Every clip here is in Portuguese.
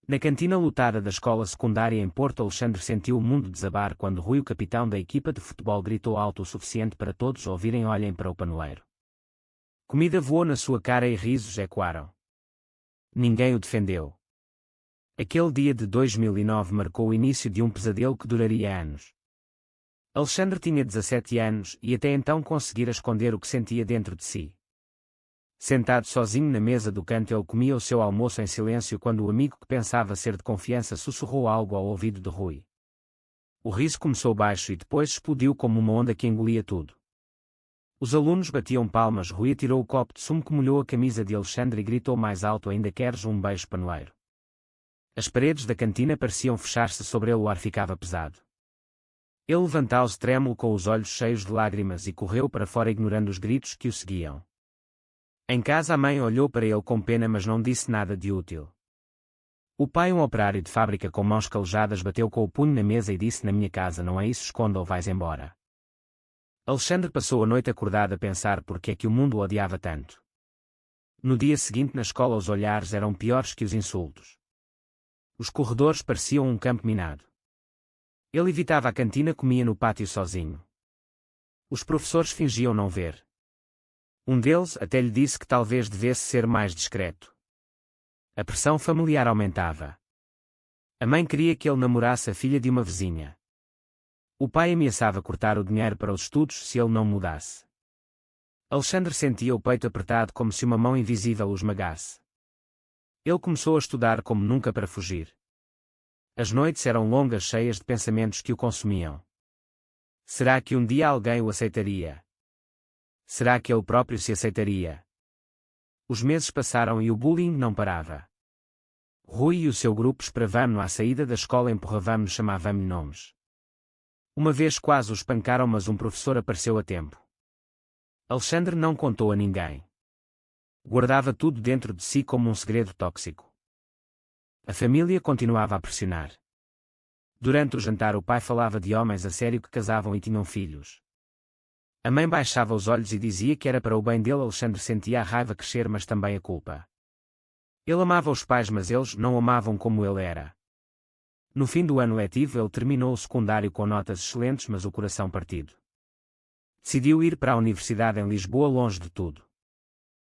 Na cantina lotada da escola secundária em Porto, Alexandre sentiu o mundo desabar quando Rui, o capitão da equipa de futebol, gritou alto o suficiente para todos ouvirem: olhem para o paneleiro. Comida voou na sua cara e risos ecoaram. Ninguém o defendeu. Aquele dia de 2009 marcou o início de um pesadelo que duraria anos. Alexandre tinha 17 anos e até então conseguira esconder o que sentia dentro de si. Sentado sozinho na mesa do canto, ele comia o seu almoço em silêncio quando o amigo que pensava ser de confiança sussurrou algo ao ouvido de Rui. O riso começou baixo e depois explodiu como uma onda que engolia tudo. Os alunos batiam palmas. Rui atirou o copo de sumo que molhou a camisa de Alexandre e gritou mais alto ainda: queres um beijo, paneleiro? As paredes da cantina pareciam fechar-se sobre ele, o ar ficava pesado. Ele levantou-se trêmulo com os olhos cheios de lágrimas e correu para fora, ignorando os gritos que o seguiam. Em casa, a mãe olhou para ele com pena, mas não disse nada de útil. O pai, um operário de fábrica com mãos calejadas, bateu com o punho na mesa e disse: na minha casa não é isso, esconda ou vais embora. Alexandre passou a noite acordado a pensar porque é que o mundo o odiava tanto. No dia seguinte na escola os olhares eram piores que os insultos. Os corredores pareciam um campo minado. Ele evitava a cantina, comia no pátio sozinho. Os professores fingiam não ver. Um deles até lhe disse que talvez devesse ser mais discreto. A pressão familiar aumentava. A mãe queria que ele namorasse a filha de uma vizinha. O pai ameaçava cortar o dinheiro para os estudos se ele não mudasse. Alexandre sentia o peito apertado como se uma mão invisível o esmagasse. Ele começou a estudar como nunca para fugir. As noites eram longas, cheias de pensamentos que o consumiam. Será que um dia alguém o aceitaria? Será que ele próprio se aceitaria? Os meses passaram e o bullying não parava. Rui e o seu grupo esperavam-no à saída da escola, empurravam-no, chamavam-lhe nomes. Uma vez quase o espancaram, mas um professor apareceu a tempo. Alexandre não contou a ninguém. Guardava tudo dentro de si como um segredo tóxico. A família continuava a pressionar. Durante o jantar o pai falava de homens a sério que casavam e tinham filhos. A mãe baixava os olhos e dizia que era para o bem dele. Alexandre sentia a raiva crescer, mas também a culpa. Ele amava os pais, mas eles não o amavam como ele era. No fim do ano letivo ele terminou o secundário com notas excelentes, mas o coração partido. Decidiu ir para a universidade em Lisboa, longe de tudo.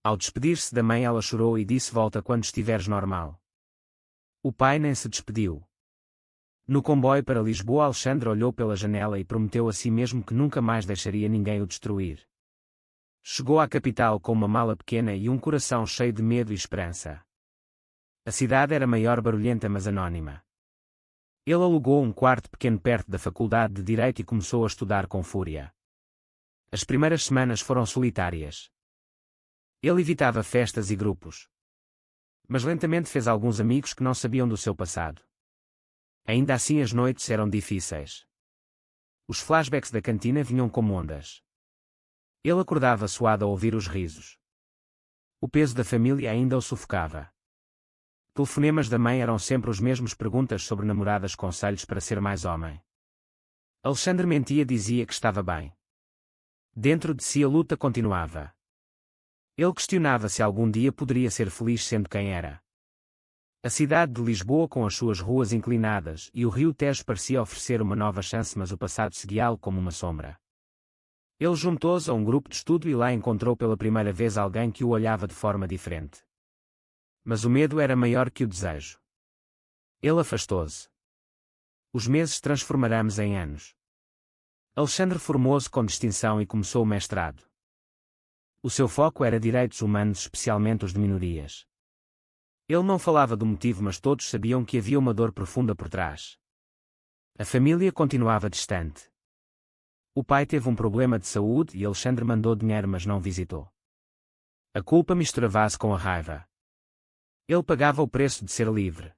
Ao despedir-se da mãe, ela chorou e disse: volta quando estiveres normal. O pai nem se despediu. No comboio para Lisboa, Alexandre olhou pela janela e prometeu a si mesmo que nunca mais deixaria ninguém o destruir. Chegou à capital com uma mala pequena e um coração cheio de medo e esperança. A cidade era maior, barulhenta, mas anônima. Ele alugou um quarto pequeno perto da Faculdade de Direito e começou a estudar com fúria. As primeiras semanas foram solitárias. Ele evitava festas e grupos. Mas lentamente fez alguns amigos que não sabiam do seu passado. Ainda assim as noites eram difíceis. Os flashbacks da cantina vinham como ondas. Ele acordava suado a ouvir os risos. O peso da família ainda o sufocava. Telefonemas da mãe eram sempre os mesmos: perguntas sobre namoradas, conselhos para ser mais homem. Alexandre mentia, dizia que estava bem. Dentro de si a luta continuava. Ele questionava se algum dia poderia ser feliz sendo quem era. A cidade de Lisboa, com as suas ruas inclinadas, e o rio Tejo parecia oferecer uma nova chance, mas o passado seguia-lo como uma sombra. Ele juntou-se a um grupo de estudo e lá encontrou pela primeira vez alguém que o olhava de forma diferente. Mas o medo era maior que o desejo. Ele afastou-se. Os meses transformarão-se em anos. Alexandre formou-se com distinção e começou o mestrado. O seu foco era direitos humanos, especialmente os de minorias. Ele não falava do motivo, mas todos sabiam que havia uma dor profunda por trás. A família continuava distante. O pai teve um problema de saúde e Alexandre mandou dinheiro, mas não visitou. A culpa misturava-se com a raiva. Ele pagava o preço de ser livre.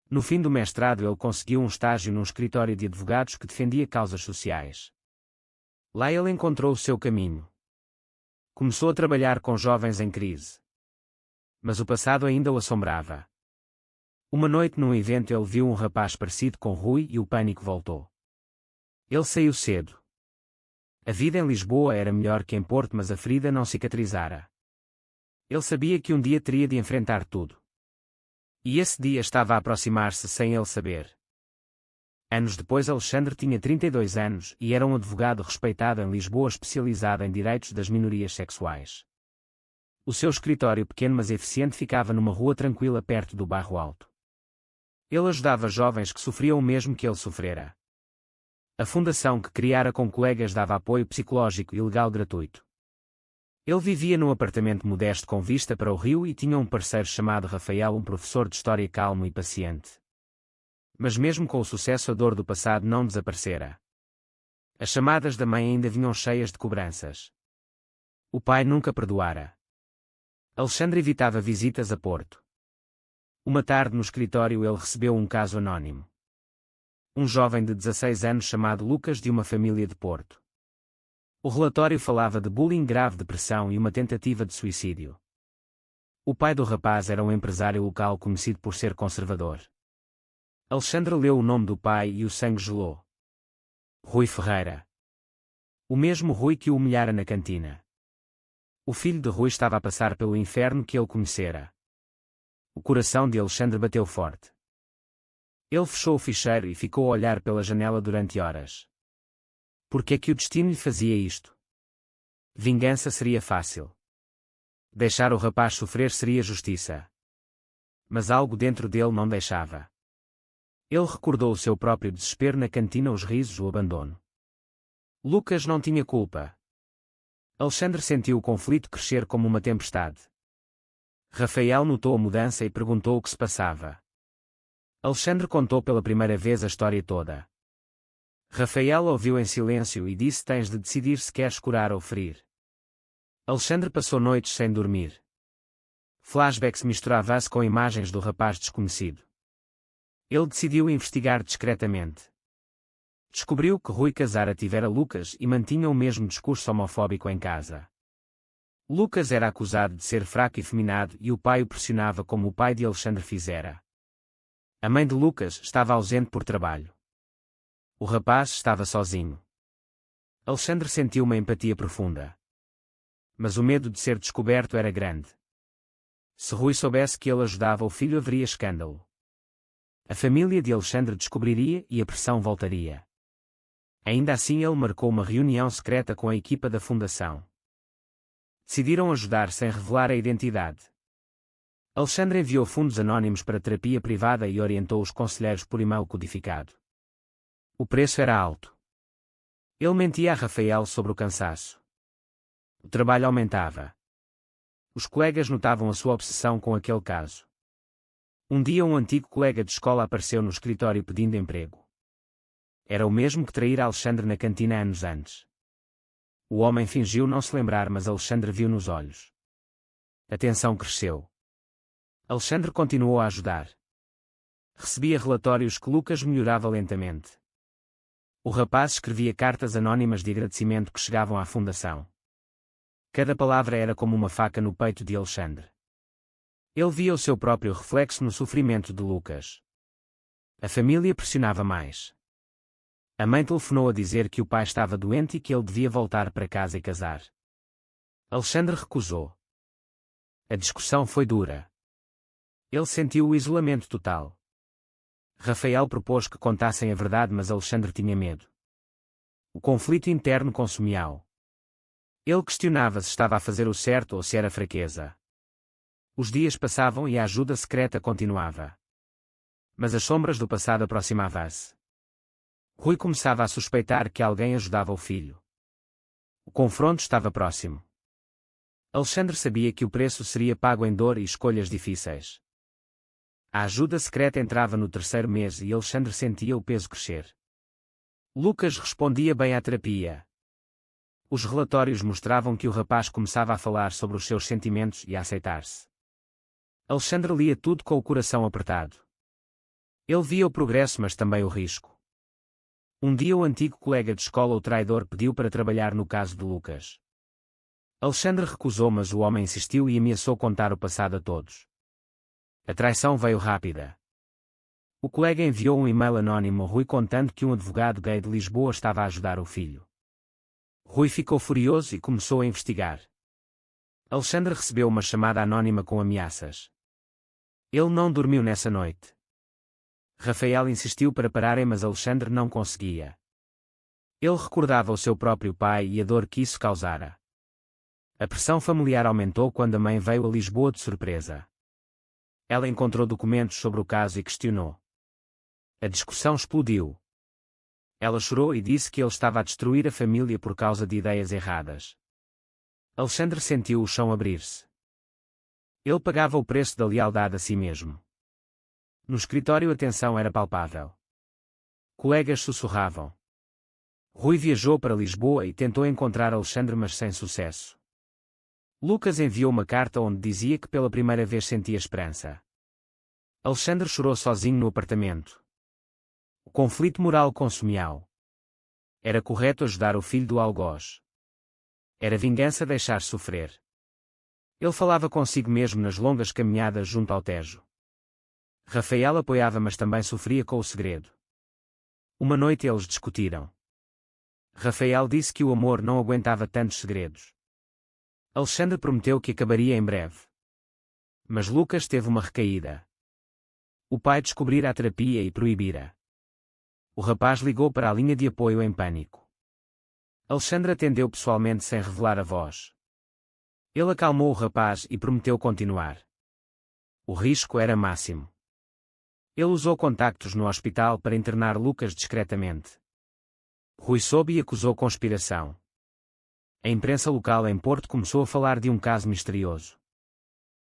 No fim do mestrado ele conseguiu um estágio num escritório de advogados que defendia causas sociais. Lá ele encontrou o seu caminho. Começou a trabalhar com jovens em crise. Mas o passado ainda o assombrava. Uma noite num evento ele viu um rapaz parecido com Rui e o pânico voltou. Ele saiu cedo. A vida em Lisboa era melhor que em Porto, mas a ferida não cicatrizara. Ele sabia que um dia teria de enfrentar tudo. E esse dia estava a aproximar-se sem ele saber. Anos depois, Alexandre tinha 32 anos e era um advogado respeitado em Lisboa especializado em direitos das minorias sexuais. O seu escritório pequeno mas eficiente ficava numa rua tranquila perto do Bairro Alto. Ele ajudava jovens que sofriam o mesmo que ele sofrera. A fundação que criara com colegas dava apoio psicológico e legal gratuito. Ele vivia num apartamento modesto com vista para o rio e tinha um parceiro chamado Rafael, um professor de história calmo e paciente. Mas mesmo com o sucesso, a dor do passado não desaparecera. As chamadas da mãe ainda vinham cheias de cobranças. O pai nunca perdoara. Alexandre evitava visitas a Porto. Uma tarde no escritório ele recebeu um caso anónimo. Um jovem de 16 anos chamado Lucas, de uma família de Porto. O relatório falava de bullying grave, depressão e uma tentativa de suicídio. O pai do rapaz era um empresário local conhecido por ser conservador. Alexandre leu o nome do pai e o sangue gelou. Rui Ferreira. O mesmo Rui que o humilhara na cantina. O filho de Rui estava a passar pelo inferno que ele conhecera. O coração de Alexandre bateu forte. Ele fechou o ficheiro e ficou a olhar pela janela durante horas. Por que é que o destino lhe fazia isto? Vingança seria fácil. Deixar o rapaz sofrer seria justiça. Mas algo dentro dele não deixava. Ele recordou o seu próprio desespero na cantina, os risos, o abandono. Lucas não tinha culpa. Alexandre sentiu o conflito crescer como uma tempestade. Rafael notou a mudança e perguntou o que se passava. Alexandre contou pela primeira vez a história toda. Rafael ouviu em silêncio e disse: tens de decidir se queres curar ou ferir. Alexandre passou noites sem dormir. Flashbacks misturavam-se com imagens do rapaz desconhecido. Ele decidiu investigar discretamente. Descobriu que Rui casara tivera Lucas e mantinha o mesmo discurso homofóbico em casa. Lucas era acusado de ser fraco e efeminado e o pai o pressionava como o pai de Alexandre fizera. A mãe de Lucas estava ausente por trabalho. O rapaz estava sozinho. Alexandre sentiu uma empatia profunda. Mas o medo de ser descoberto era grande. Se Rui soubesse que ele ajudava o filho, haveria escândalo. A família de Alexandre descobriria e a pressão voltaria. Ainda assim, ele marcou uma reunião secreta com a equipa da fundação. Decidiram ajudar sem revelar a identidade. Alexandre enviou fundos anónimos para terapia privada e orientou os conselheiros por e-mail codificado. O preço era alto. Ele mentia a Rafael sobre o cansaço. O trabalho aumentava. Os colegas notavam a sua obsessão com aquele caso. Um dia um antigo colega de escola apareceu no escritório pedindo emprego. Era o mesmo que traíra Alexandre na cantina anos antes. O homem fingiu não se lembrar, mas Alexandre viu nos olhos. A tensão cresceu. Alexandre continuou a ajudar. Recebia relatórios que Lucas melhorava lentamente. O rapaz escrevia cartas anónimas de agradecimento que chegavam à fundação. Cada palavra era como uma faca no peito de Alexandre. Ele via o seu próprio reflexo no sofrimento de Lucas. A família pressionava mais. A mãe telefonou a dizer que o pai estava doente e que ele devia voltar para casa e casar. Alexandre recusou. A discussão foi dura. Ele sentiu o isolamento total. Rafael propôs que contassem a verdade, mas Alexandre tinha medo. O conflito interno consumia-o. Ele questionava se estava a fazer o certo ou se era fraqueza. Os dias passavam e a ajuda secreta continuava. Mas as sombras do passado aproximavam-se. Rui começava a suspeitar que alguém ajudava o filho. O confronto estava próximo. Alexandre sabia que o preço seria pago em dor e escolhas difíceis. A ajuda secreta entrava no terceiro mês e Alexandre sentia o peso crescer. Lucas respondia bem à terapia. Os relatórios mostravam que o rapaz começava a falar sobre os seus sentimentos e a aceitar-se. Alexandre lia tudo com o coração apertado. Ele via o progresso, mas também o risco. Um dia o antigo colega de escola, o traidor, pediu para trabalhar no caso de Lucas. Alexandre recusou, mas o homem insistiu e ameaçou contar o passado a todos. A traição veio rápida. O colega enviou um e-mail anónimo a Rui contando que um advogado gay de Lisboa estava a ajudar o filho. Rui ficou furioso e começou a investigar. Alexandre recebeu uma chamada anónima com ameaças. Ele não dormiu nessa noite. Rafael insistiu para pararem, mas Alexandre não conseguia. Ele recordava o seu próprio pai e a dor que isso causara. A pressão familiar aumentou quando a mãe veio a Lisboa de surpresa. Ela encontrou documentos sobre o caso e questionou. A discussão explodiu. Ela chorou e disse que ele estava a destruir a família por causa de ideias erradas. Alexandre sentiu o chão abrir-se. Ele pagava o preço da lealdade a si mesmo. No escritório a tensão era palpável. Colegas sussurravam. Rui viajou para Lisboa e tentou encontrar Alexandre, mas sem sucesso. Lucas enviou uma carta onde dizia que pela primeira vez sentia esperança. Alexandre chorou sozinho no apartamento. O conflito moral consumia-o. Era correto ajudar o filho do algoz. Era vingança deixar sofrer. Ele falava consigo mesmo nas longas caminhadas junto ao Tejo. Rafael apoiava, mas também sofria com o segredo. Uma noite eles discutiram. Rafael disse que o amor não aguentava tantos segredos. Alexandre prometeu que acabaria em breve. Mas Lucas teve uma recaída. O pai descobrira a terapia e proibira. O rapaz ligou para a linha de apoio em pânico. Alexandre atendeu pessoalmente sem revelar a voz. Ele acalmou o rapaz e prometeu continuar. O risco era máximo. Ele usou contactos no hospital para internar Lucas discretamente. Rui soube e acusou conspiração. A imprensa local em Porto começou a falar de um caso misterioso.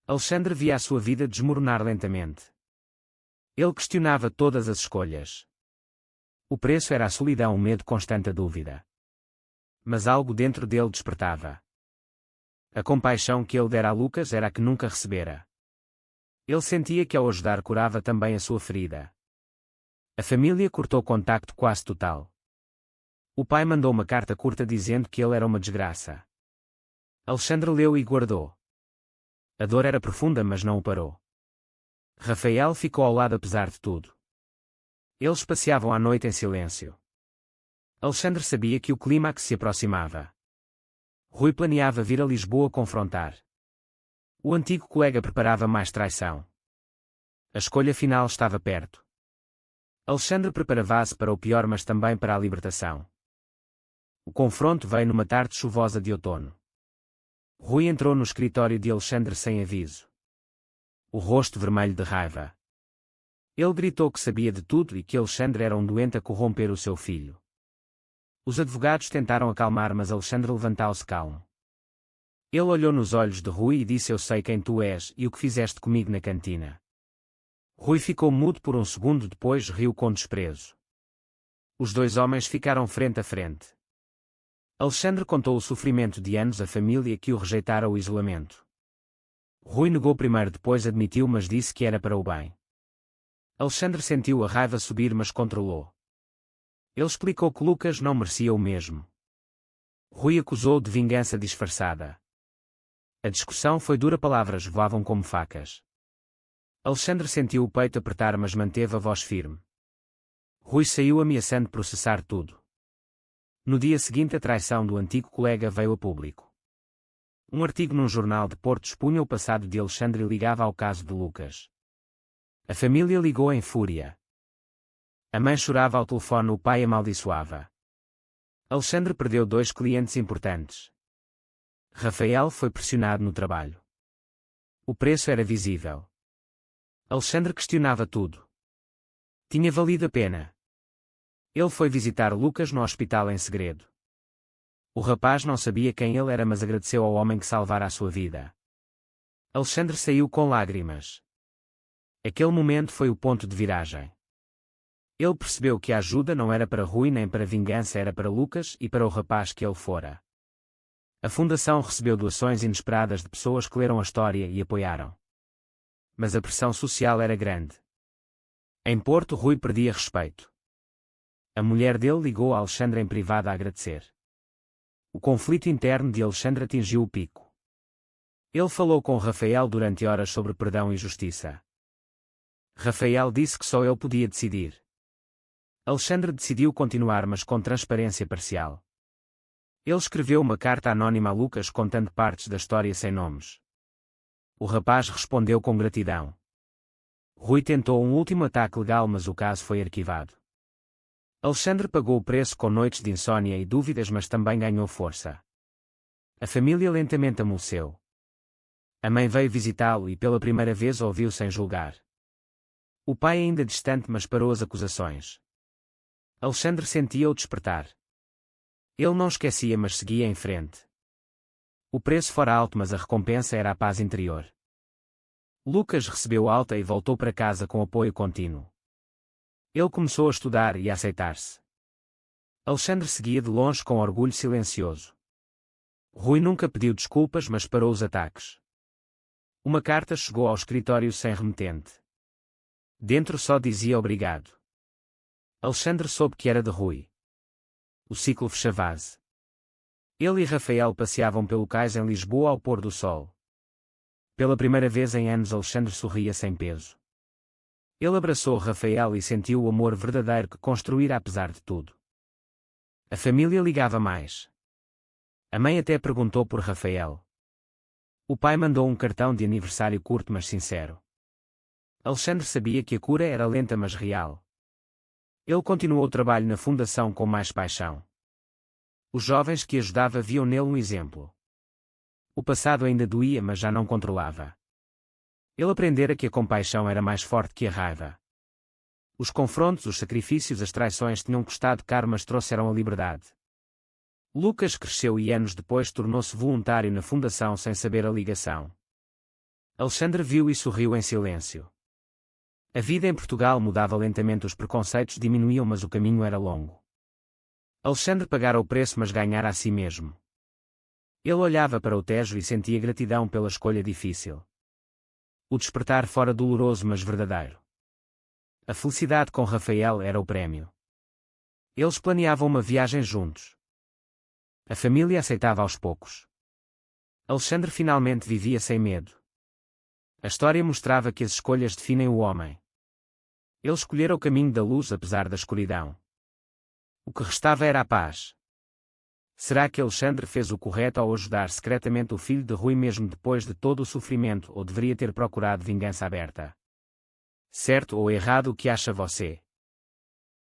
Alexandre via a sua vida desmoronar lentamente. Ele questionava todas as escolhas. O preço era a solidão, o medo constante, a dúvida. Mas algo dentro dele despertava. A compaixão que ele dera a Lucas era a que nunca recebera. Ele sentia que ao ajudar curava também a sua ferida. A família cortou contacto quase total. O pai mandou uma carta curta dizendo que ele era uma desgraça. Alexandre leu e guardou. A dor era profunda, mas não o parou. Rafael ficou ao lado apesar de tudo. Eles passeavam à noite em silêncio. Alexandre sabia que o clímax se aproximava. Rui planeava vir a Lisboa confrontar. O antigo colega preparava mais traição. A escolha final estava perto. Alexandre preparava-se para o pior, mas também para a libertação. O confronto veio numa tarde chuvosa de outono. Rui entrou no escritório de Alexandre sem aviso. O rosto vermelho de raiva. Ele gritou que sabia de tudo e que Alexandre era um doente a corromper o seu filho. Os advogados tentaram acalmar, mas Alexandre levantou-se calmo. Ele olhou nos olhos de Rui e disse: Eu sei quem tu és e o que fizeste comigo na cantina. Rui ficou mudo por um segundo, depois riu com desprezo. Os dois homens ficaram frente a frente. Alexandre contou o sofrimento de anos, a família que o rejeitara, o isolamento. Rui negou primeiro, depois admitiu, mas disse que era para o bem. Alexandre sentiu a raiva subir, mas controlou. Ele explicou que Lucas não merecia o mesmo. Rui acusou de vingança disfarçada. A discussão foi dura, palavras voavam como facas. Alexandre sentiu o peito apertar, mas manteve a voz firme. Rui saiu ameaçando processar tudo. No dia seguinte, a traição do antigo colega veio a público. Um artigo num jornal de Porto expunha o passado de Alexandre e ligava ao caso de Lucas. A família ligou em fúria. A mãe chorava ao telefone, o pai amaldiçoava. Alexandre perdeu 2 clientes importantes. Rafael foi pressionado no trabalho. O preço era visível. Alexandre questionava tudo. Tinha valido a pena? Ele foi visitar Lucas no hospital em segredo. O rapaz não sabia quem ele era, mas agradeceu ao homem que salvara a sua vida. Alexandre saiu com lágrimas. Aquele momento foi o ponto de viragem. Ele percebeu que a ajuda não era para Rui nem para vingança, era para Lucas e para o rapaz que ele fora. A fundação recebeu doações inesperadas de pessoas que leram a história e apoiaram. Mas a pressão social era grande. Em Porto, Rui perdia respeito. A mulher dele ligou a Alexandre em privado a agradecer. O conflito interno de Alexandre atingiu o pico. Ele falou com Rafael durante horas sobre perdão e justiça. Rafael disse que só ele podia decidir. Alexandre decidiu continuar, mas com transparência parcial. Ele escreveu uma carta anónima a Lucas contando partes da história sem nomes. O rapaz respondeu com gratidão. Rui tentou um último ataque legal, mas o caso foi arquivado. Alexandre pagou o preço com noites de insônia e dúvidas, mas também ganhou força. A família lentamente amoleceu. A mãe veio visitá-lo e pela primeira vez ouviu sem julgar. O pai ainda distante, mas parou as acusações. Alexandre sentia o despertar. Ele não esquecia, mas seguia em frente. O preço fora alto, mas a recompensa era a paz interior. Lucas recebeu alta e voltou para casa com apoio contínuo. Ele começou a estudar e a aceitar-se. Alexandre seguia de longe com orgulho silencioso. Rui nunca pediu desculpas, mas parou os ataques. Uma carta chegou ao escritório sem remetente. Dentro só dizia obrigado. Alexandre soube que era de Rui. O ciclo fechava-se. Ele e Rafael passeavam pelo cais em Lisboa ao pôr do sol. Pela primeira vez em anos, Alexandre sorria sem peso. Ele abraçou Rafael e sentiu o amor verdadeiro que construíra apesar de tudo. A família ligava mais. A mãe até perguntou por Rafael. O pai mandou um cartão de aniversário curto, mas sincero. Alexandre sabia que a cura era lenta, mas real. Ele continuou o trabalho na fundação com mais paixão. Os jovens que ajudava viam nele um exemplo. O passado ainda doía, mas já não controlava. Ele aprendera que a compaixão era mais forte que a raiva. Os confrontos, os sacrifícios, as traições tinham custado caro, mas trouxeram a liberdade. Lucas cresceu e anos depois tornou-se voluntário na fundação sem saber a ligação. Alexandre viu e sorriu em silêncio. A vida em Portugal mudava lentamente, os preconceitos diminuíam, mas o caminho era longo. Alexandre pagara o preço, mas ganhara a si mesmo. Ele olhava para o Tejo e sentia gratidão pela escolha difícil. O despertar fora doloroso, mas verdadeiro. A felicidade com Rafael era o prémio. Eles planeavam uma viagem juntos. A família aceitava aos poucos. Alexandre finalmente vivia sem medo. A história mostrava que as escolhas definem o homem. Ele escolhera o caminho da luz apesar da escuridão. O que restava era a paz. Será que Alexandre fez o correto ao ajudar secretamente o filho de Rui mesmo depois de todo o sofrimento, ou deveria ter procurado vingança aberta? Certo ou errado, o que acha você?